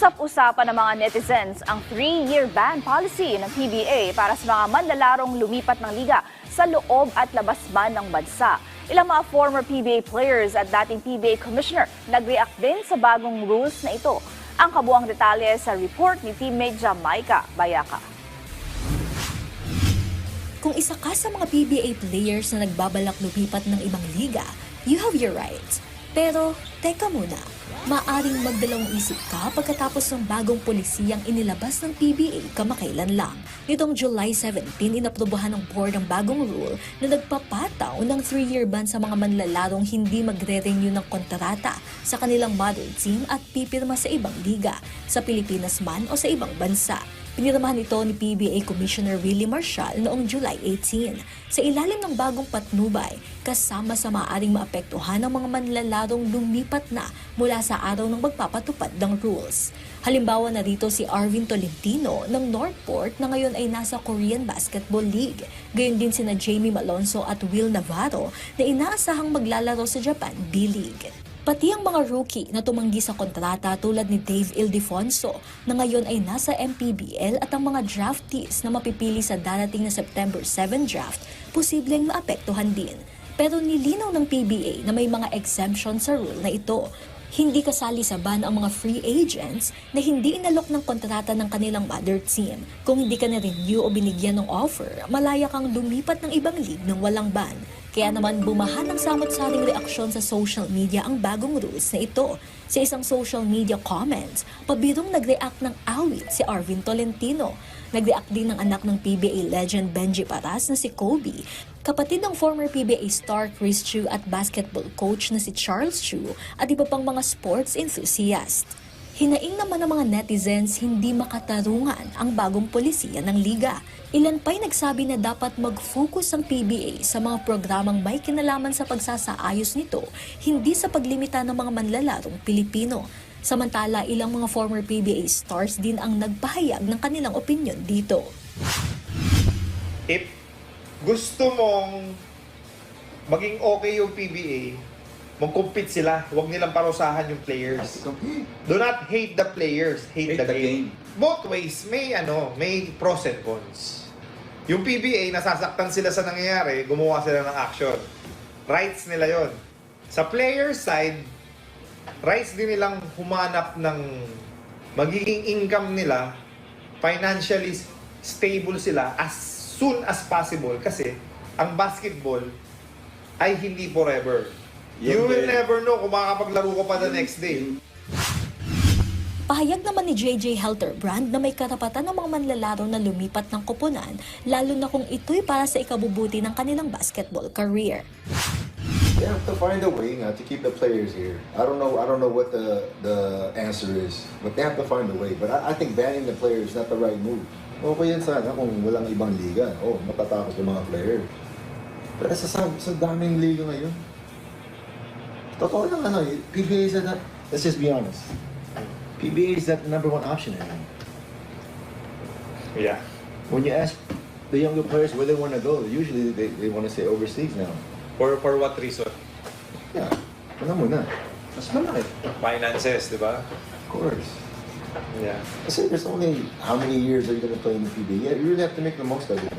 Usap-usapan ng mga netizens ang 3-year ban policy ng PBA para sa mga manlalarong lumipat ng liga sa loob at labas man ng bansa. Ilang mga former PBA players at dating PBA commissioner nag-react din sa bagong rules na ito. Ang kabuang detalye sa report ni teammate Jamaica Bayaka. Kung isa ka sa mga PBA players na nagbabalak lumipat ng ibang liga, you have your rights. Pero, teka muna, maaring magdalawang isip ka pagkatapos ng bagong polisiyang inilabas ng PBA kamakailan lang. Nitong July 17, inaprubahan ng board ang bagong rule na nagpapataw ng 3-year ban sa mga manlalarong hindi magre-renew ng kontrata sa kanilang mother team at pipirma sa ibang liga, sa Pilipinas man o sa ibang bansa. Pinirmahan ito ni PBA Commissioner Willie Marcial noong July 18. Sa ilalim ng bagong patnubay, kasama sa maaaring maapektuhan ng mga manlalarong lumipat na mula sa araw ng magpapatupad ng rules. Halimbawa na rito si Arvin Tolentino ng Northport na ngayon ay nasa Korean Basketball League. Gayon din sina Jamie Malonzo at Will Navarro na inaasahang maglalaro sa Japan B-League. Pati ang mga rookie na tumanggi sa kontrata tulad ni Dave Ildefonso na ngayon ay nasa MPBL at ang mga draftees na mapipili sa darating na September 7 draft, posibleng maapektuhan din. Pero nilinaw ng PBA na may mga exemption sa rule na ito. Hindi kasali sa ban ang mga free agents na hindi inalok ng kontrata ng kanilang mother team. Kung hindi ka na-renew o binigyan ng offer, malaya kang lumipat ng ibang league ng walang ban. Kaya naman bumahan ng samot-saring reaksyon sa social media ang bagong rules na ito. Sa isang social media comments, pabirong nag-react ng awit si Arvin Tolentino. Nag-react din ng anak ng PBA legend Benji Paras na si Kobe, kapatid ng former PBA star Chris Chu at basketball coach na si Charles Chu at iba pang mga sports enthusiast. Hinaing naman ng mga netizens hindi makatarungan ang bagong polisiya ng liga. Ilan pa'y nagsabi na dapat mag-focus ang PBA sa mga programang may kinalaman sa pagsasaayos nito, hindi sa paglimita ng mga manlalarong Pilipino. Samantala, ilang mga former PBA stars din ang nagpahayag ng kanilang opinyon dito. If gusto mong maging okay yung PBA, mag-compete sila, huwag nilang parusahan yung players. Do not hate the players, hate the game. Both ways, may pros and cons. Yung PBA, nasasaktan sila sa nangyayari, gumawa sila ng action. Rights nila yon. Sa player side, rights din nilang humanap ng magiging income nila, financially stable sila as soon as possible kasi ang basketball ay hindi forever. You will never know kung makakapaglaro ka pa the next day. Pahayag naman ni JJ Helterbrand na may karapatan ng mga manlalaro na lumipat ng koponan, lalo na kung ito'y para sa ikabubuti ng kanilang basketball career. They have to find a way to keep the players here. I don't know what the answer is, but they have to find a way. But I think banning the players is not the right move. Okay yan sana kung walang ibang liga. Matatakot yung mga player. Pero sa daming liga ngayon. Totoo lang PBA is that, let's just be honest. PBA is that number one option anymore. Yeah. When you ask the younger players where they want to go, usually they want to say overseas now. For what reason? Yeah, alam mo na. Mas malaki. Finances, di ba? Of course. Yeah. Kasi there's only how many years are you going to play in the PBA? Yeah, you really have to make the most of it.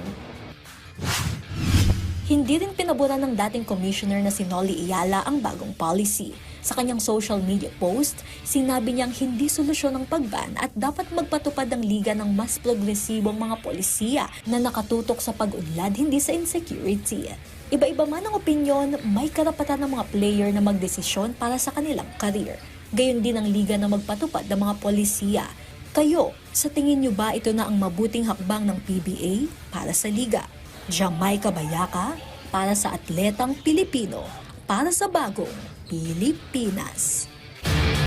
Hindi rin pinabura ng dating commissioner na si Nolly Iyala ang bagong policy. Sa kanyang social media post, sinabi niyang hindi solusyon ang pagban at dapat magpatupad ang liga ng mas progresibong mga polisiya na nakatutok sa pag-unlad, hindi sa insecurity. Iba-iba man ang opinyon, may karapatan ng mga player na magdesisyon para sa kanilang career. Gayon din ang liga na magpatupad ng mga polisiya. Kayo, sa tingin niyo ba ito na ang mabuting hakbang ng PBA para sa liga? Jamaica Bayaka, para sa atletang Pilipino, para sa bagong Pilipinas.